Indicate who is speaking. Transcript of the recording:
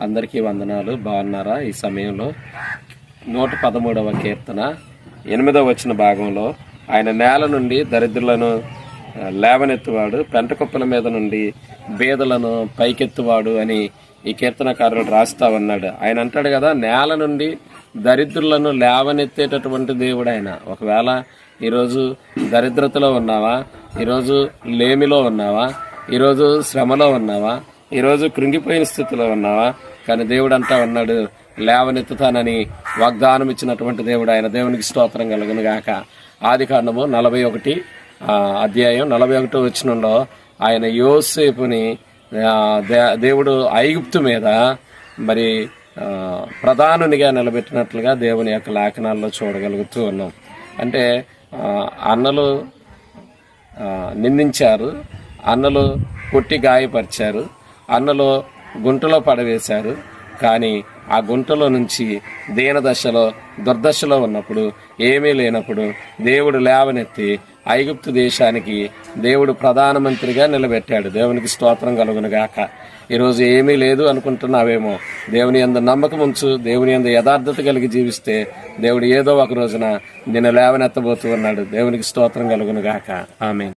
Speaker 1: అందరికీ వందనాలు. బాగున్నారా? ఈ సమయంలో 113వ కీర్తన 8వ వచన భాగంలో ఆయన నేల నుండి దరిద్రులను లేవనెత్తువాడు, పెంట కుప్పల మీద నుండి బీదలను పైకెత్తువాడు అని ఈ కీర్తనకారుడు రాస్తా ఉన్నాడు. ఆయన అంటాడు కదా, నేల నుండి దరిద్రులను లేవనెత్తేటటువంటి దేవుడు ఆయన. ఒకవేళ ఈరోజు దరిద్రతలో ఉన్నావా, ఈరోజు లేమిలో ఉన్నావా, ఈరోజు శ్రమలో ఉన్నావా, ఈరోజు కృంగిపోయిన స్థితిలో ఉన్నావా, కానీ దేవుడు అంటా ఉన్నాడు, లేవనెత్తుతానని వాగ్దానం ఇచ్చినటువంటి దేవుడు ఆయన. దేవునికి స్తోత్రం కలుగును గాక. ఆదికాండము 41 అధ్యాయం 41 వచనంలో ఆయన యోసేపుని దేవుడు ఐగుప్తు మీద మరి ప్రధానునిగా నిలబెట్టినట్లుగా దేవుని యొక్క లేఖనాల్లో చూడగలుగుతూ ఉన్నాం. అంటే అన్నలు నిందించారు, అన్నలు కొట్టి గాయపరిచారు, అన్నలు గుంటలో పడవేశారు. కానీ ఆ గుంటలో నుంచి దీనదశలో దుర్దశలో ఉన్నప్పుడు, ఏమీ లేనప్పుడు దేవుడు లేవనెత్తి ఐగుప్తు దేశానికి దేవుడు ప్రధానమంత్రిగా నిలబెట్టాడు. దేవునికి స్తోత్రం కలుగును గాక. ఈరోజు ఏమీ లేదు అనుకుంటున్నావేమో, దేవుని యందు నమ్మకం ఉంచు, దేవుని యందు యథార్థత కలిగి జీవిస్తే దేవుడు ఏదో ఒక రోజున నిన్ను లేవనెత్తబోతూ ఉన్నాడు. దేవునికి స్తోత్రం కలుగును గాక. ఆమేన్.